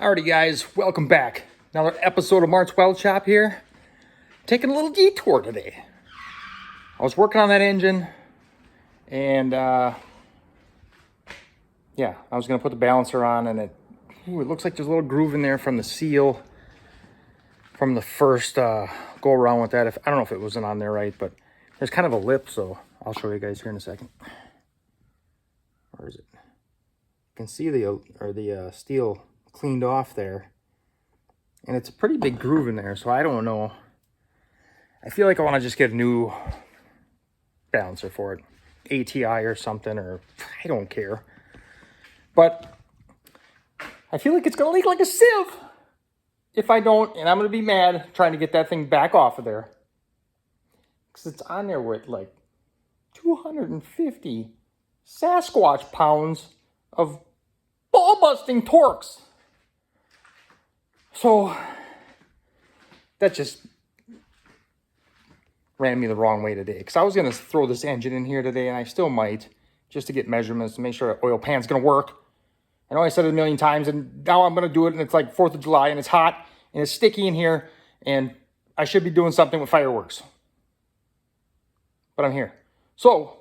Alrighty guys, welcome back. Another episode of Mart's Weld Shop here. Taking a little detour today. I was working on that engine and yeah, I was gonna put the balancer on and it looks like there's a little groove in there from the seal from the first go around with that. I don't know if it wasn't on there right, but there's kind of a lip, so I'll show you guys here in a second. Where is it? You can see the steel cleaned off there, and it's a pretty big groove in there, so I don't know. I feel like I want to just get a new balancer for it, ATI or something, or I don't care, but I feel like it's gonna leak like a sieve if I don't, and I'm gonna be mad trying to get that thing back off of there because it's on there with like 250 Sasquatch pounds of ball-busting torques. So that just ran me the wrong way today, because I was going to throw this engine in here today, and I still might, just to get measurements to make sure the oil pan's going to work. I know I said it a million times, and now I'm going to do it, and it's like 4th of July, and it's hot, and it's sticky in here, and I should be doing something with fireworks. But I'm here. So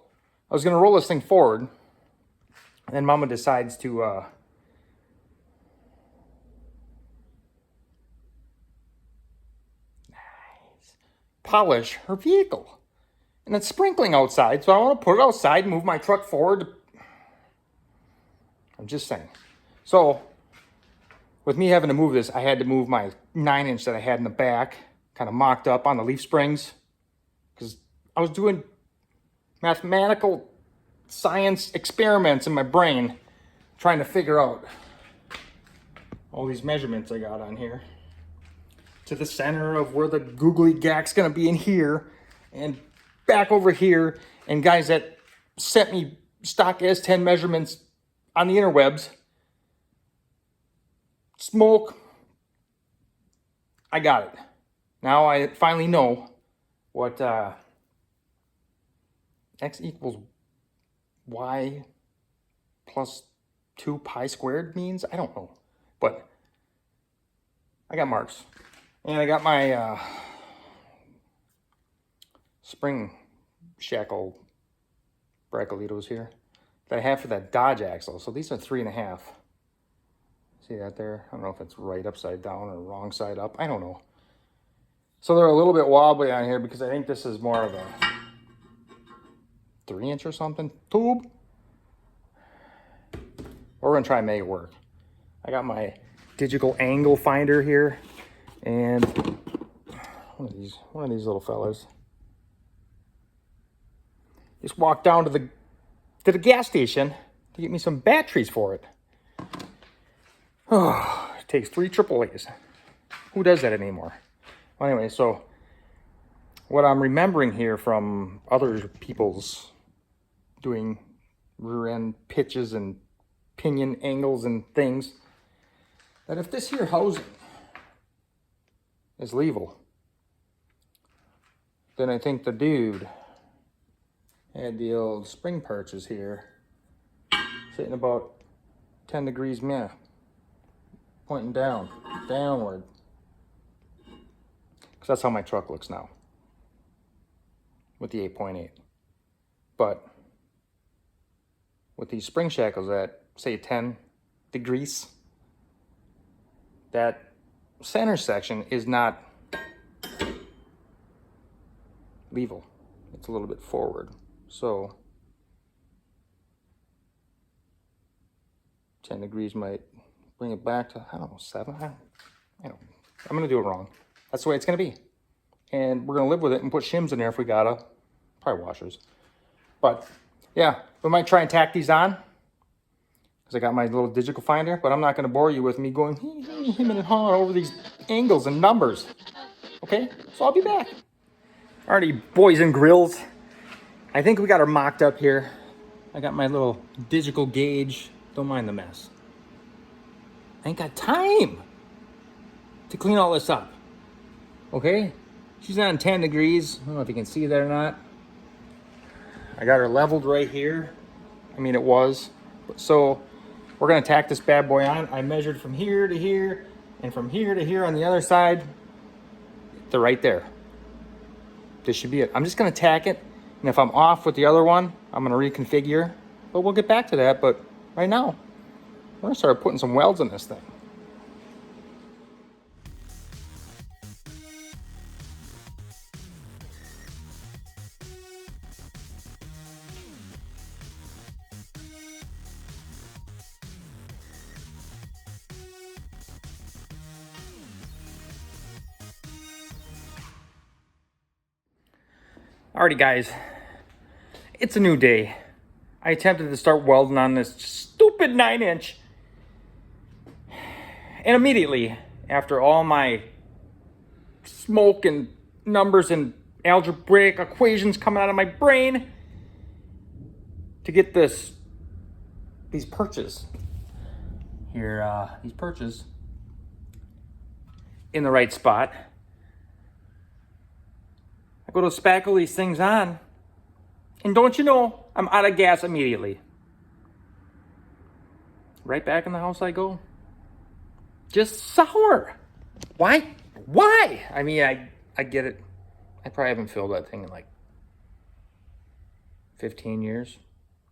I was going to roll this thing forward, and then Mama decides to polish her vehicle. And it's sprinkling outside, so I want to put it outside and move my truck forward. I'm just saying. So with me having to move this, I had to move my 9-inch that I had in the back, kind of mocked up on the leaf springs, because I was doing mathematical science experiments in my brain trying to figure out all these measurements I got on here to the center of where the googly gack's gonna be in here and back over here. And guys that sent me stock S10 measurements on the interwebs, smoke, I got it. Now I finally know what x equals y plus 2 pi squared means. I don't know, but I got marks. And I got my spring shackle bracolitos here that I have for that Dodge axle. So these are 3.5. See that there? I don't know if it's right upside down or wrong side up. I don't know. So they're a little bit wobbly on here because I think this is more of a 3-inch or something tube. We're gonna try and make it work. I got my digital angle finder here, and one of these little fellas. Just walked down to the gas station to get me some batteries for it. Oh, it takes 3 AAAs. Who does that anymore? Well, anyway, so what I'm remembering here from other people's doing rear end pitches and pinion angles and things, that if this here housing is level, then I think the dude had the old spring perches here sitting about 10 degrees meh, pointing downward, because that's how my truck looks now with the 8.8. But with these spring shackles at say 10 degrees, that center section is not level. It's a little bit forward. So 10 degrees might bring it back to, I don't know, 7. I'm gonna do it wrong. That's the way it's gonna be. And we're gonna live with it and put shims in there if we gotta. Probably washers. But yeah, we might try and tack these on, because I got my little digital finder, but I'm not going to bore you with me going him and hawing over these angles and numbers. Okay, so I'll be back. Alrighty, boys and grills. I think we got her mocked up here. I got my little digital gauge. Don't mind the mess. I ain't got time to clean all this up. Okay, she's on 10 degrees. I don't know if you can see that or not. I got her leveled right here. I mean, it was. So we're gonna tack this bad boy on. I measured from here to here and from here to here on the other side. They're right there. This should be it. I'm just gonna tack it, and if I'm off with the other one, I'm gonna reconfigure, but we'll get back to that. But right now, we're gonna start putting some welds in this thing. Alrighty guys, it's a new day. I attempted to start welding on this stupid 9-inch. And immediately, after all my smoke and numbers and algebraic equations coming out of my brain, to get these perches here, these perches in the right spot, I go to spackle these things on, and don't you know, I'm out of gas immediately. Right back in the house I go. Just sour. Why? Why? I mean, I get it. I probably haven't filled that thing in like 15 years.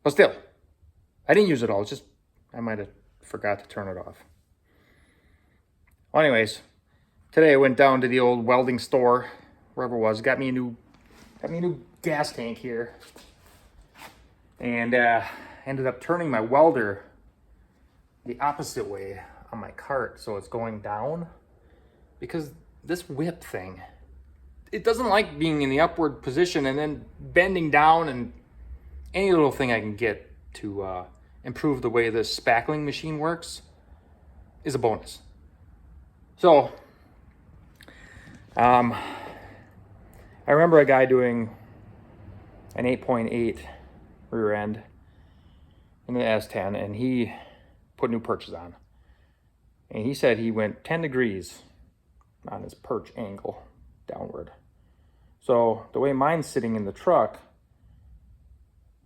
But still, I didn't use it all. It's just, I might have forgot to turn it off. Well, anyways, today I went down to the old welding store, wherever it was, got me a new gas tank here, and ended up turning my welder the opposite way on my cart, so it's going down, because this whip thing, it doesn't like being in the upward position and then bending down, and any little thing I can get to improve the way this spackling machine works is a bonus. So I remember a guy doing an 8.8 rear end in the S10, and he put new perches on. And he said he went 10 degrees on his perch angle downward. So the way mine's sitting in the truck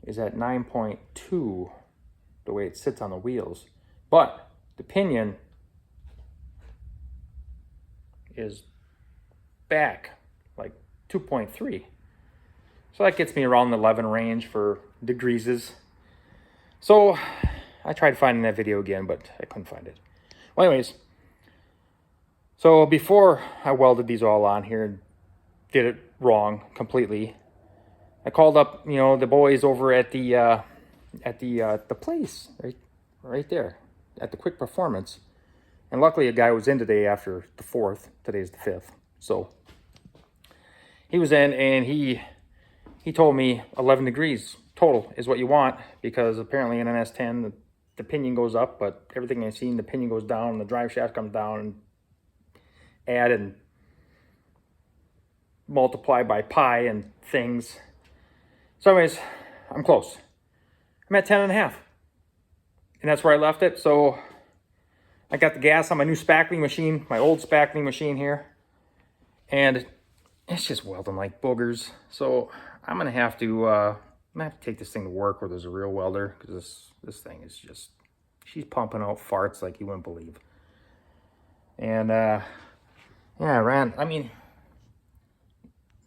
is at 9.2, the way it sits on the wheels. But the pinion is back like 2.3. So that gets me around the 11 range for degrees. So I tried finding that video again, but I couldn't find it. Well, anyways, so before I welded these all on here and did it wrong completely, I called up, the boys over at the place right there at the Quick Performance, and luckily a guy was in today after the 4th. Today's the 5th, so he was in, and he told me 11 degrees total is what you want, because apparently in an S10 the pinion goes up, but everything I've seen, the pinion goes down and the drive shaft comes down, and add and multiply by pi and things. So anyways, I'm close. I'm at 10.5, and that's where I left it. So I got the gas on my new spackling machine, my old spackling machine here, and it's just welding like boogers. So I'm gonna have to take this thing to work where there's a real welder, because this thing is just, she's pumping out farts like you wouldn't believe. And yeah, Rand, I mean,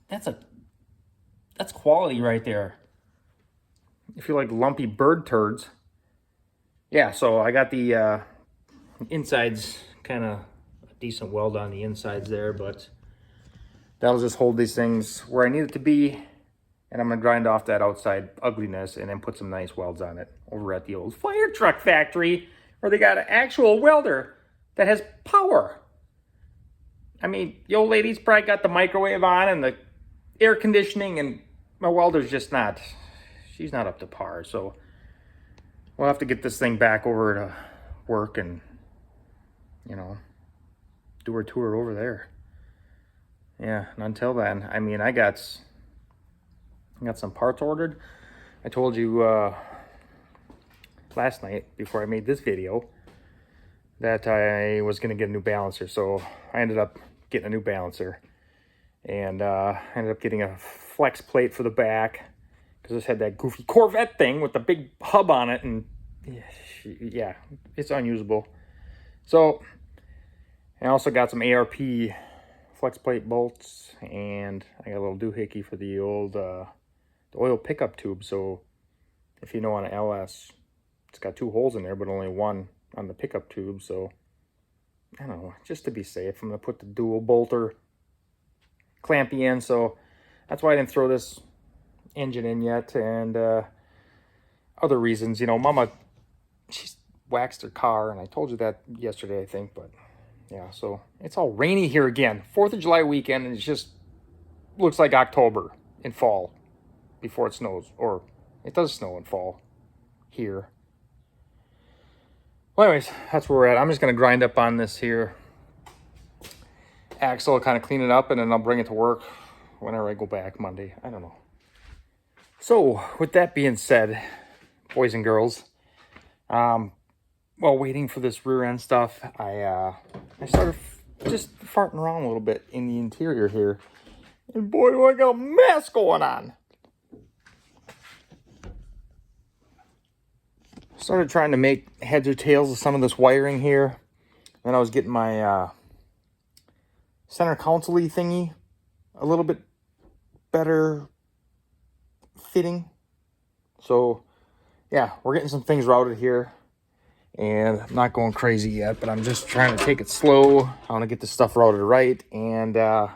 that's quality right there. If you like lumpy bird turds. Yeah, so I got the insides, kind of a decent weld on the insides there, but that'll just hold these things where I need it to be. And I'm gonna grind off that outside ugliness and then put some nice welds on it over at the old fire truck factory, where they got an actual welder that has power. I mean, the old lady's probably got the microwave on and the air conditioning, and my welder's just not, she's not up to par. So we'll have to get this thing back over to work and, do her tour over there. Yeah, and until then, I mean, I got some parts ordered. I told you last night before I made this video that I was going to get a new balancer. So I ended up getting a new balancer, and ended up getting a flex plate for the back, because this had that goofy Corvette thing with the big hub on it, and yeah, it's unusable. So I also got some ARP flex plate bolts, and I got a little doohickey for the old the oil pickup tube. So if you know, on an LS, it's got 2 holes in there, but only 1 on the pickup tube. So I don't know, just to be safe, I'm gonna put the dual bolter clampy in. So that's why I didn't throw this engine in yet. And other reasons, you know, Mama, she's waxed her car, and I told you that yesterday, I think. But yeah, so it's all rainy here again. 4th of July weekend, and it just looks like October in fall before it snows. Or it does snow in fall here. Well, anyways, that's where we're at. I'm just going to grind up on this here axle, kind of clean it up, and then I'll bring it to work whenever I go back Monday. I don't know. So, with that being said, boys and girls, while waiting for this rear end stuff, I started just farting around a little bit in the interior here. And boy, do I got a mess going on. Started trying to make heads or tails of some of this wiring here. Then I was getting my center console-y thingy a little bit better fitting. So yeah, we're getting some things routed here, and I'm not going crazy yet, but I'm just trying to take it slow. I want to get this stuff routed right. And yeah,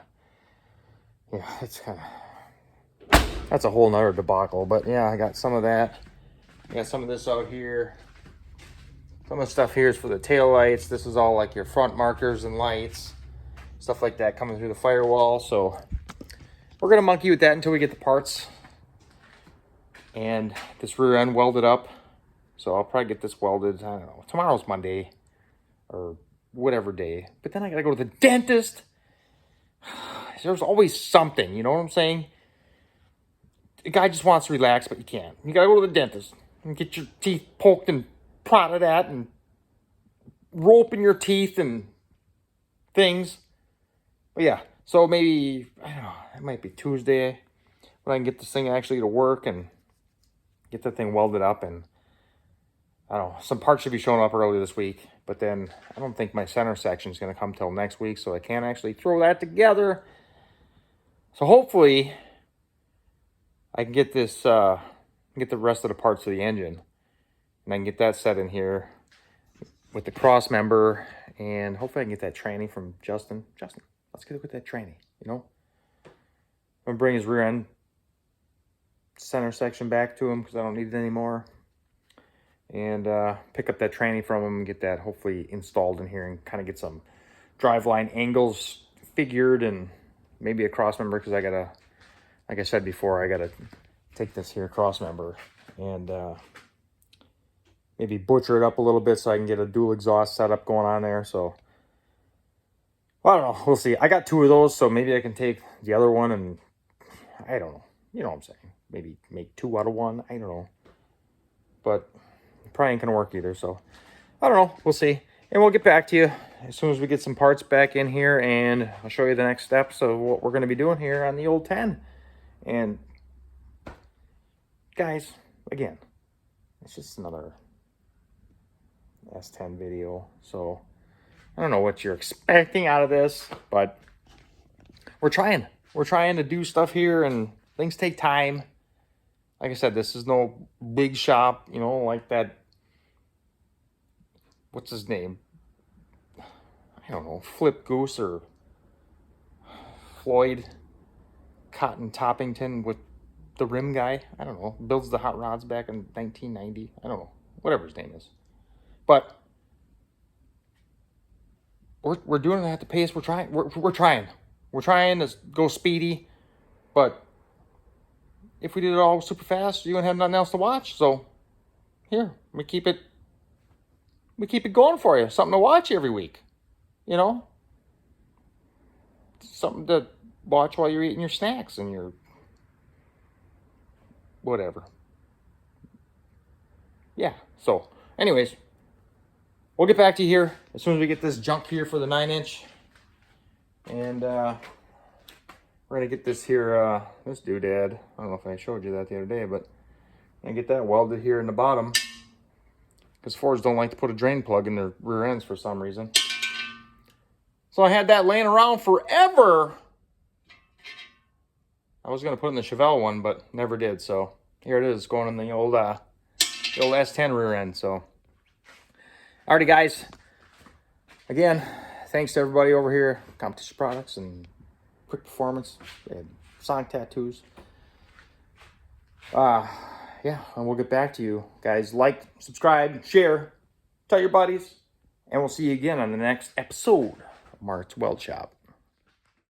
it's kind of, that's a whole nother debacle. But yeah, I got some of that. I got some of this out here. Some of the stuff here is for the tail lights. This is all like your front markers and lights, stuff like that coming through the firewall. So we're gonna monkey with that until we get the parts and this rear end welded up. So I'll probably get this welded, I don't know, tomorrow's Monday or whatever day. But then I gotta go to the dentist. There's always something, you know what I'm saying? The guy just wants to relax, but you can't. You gotta go to the dentist and get your teeth poked and prodded at and rope in your teeth and things. But yeah, so maybe, I don't know, it might be Tuesday when I can get this thing actually to work and get the thing welded up. And I don't know, some parts should be showing up early this week, but then I don't think my center section is going to come till next week, so I can't actually throw that together. So hopefully I can get this, get the rest of the parts of the engine, and I can get that set in here with the cross member, and hopefully I can get that tranny from Justin. Justin, let's get that tranny, you know? I'm going to bring his rear end center section back to him because I don't need it anymore. And pick up that tranny from him and get that hopefully installed in here and kind of get some driveline angles figured and maybe a cross member, because I gotta, like I said before, I gotta take this here cross member and maybe butcher it up a little bit so I can get a dual exhaust setup going on there. So well, I don't know, we'll see. I got 2 of those, so maybe I can take the other one and I don't know, you know what I'm saying, maybe make 2 out of 1. I don't know, but probably ain't gonna work either. So I don't know, we'll see. And we'll get back to you as soon as we get some parts back in here, and I'll show you the next steps of what we're going to be doing here on the old 10. And guys, again, it's just another S10 video, so I don't know what you're expecting out of this, but we're trying to do stuff here, and things take time. Like I said, this is no big shop, you know, like that, what's his name? I don't know, Flip Goose or Floyd Cotton Toppington with the rim guy. I don't know, builds the hot rods back in 1990. I don't know, whatever his name is. But we're doing it at the pace we're trying. We're trying to go speedy. But if we did it all super fast, you're gonna have nothing else to watch. So here, we keep it going for you. Something to watch every week. You know? Something to watch while you're eating your snacks and your whatever. Yeah, so anyways, we'll get back to you here as soon as we get this junk here for the 9-inch. And we're going to get this here, this doodad. I don't know if I showed you that the other day, but I'm going to get that welded here in the bottom. because Fords don't like to put a drain plug in their rear ends for some reason. So I had that laying around forever. I was going to put in the Chevelle one, but never did. So here it is, going in the old S10 rear end. So, alrighty, guys. Again, thanks to everybody over here, Competition Products and Quick Performance. They had Sonic tattoos. Yeah, and we'll get back to you guys. Like, subscribe, share, tell your buddies, and we'll see you again on the next episode of Mart's Weld Shop.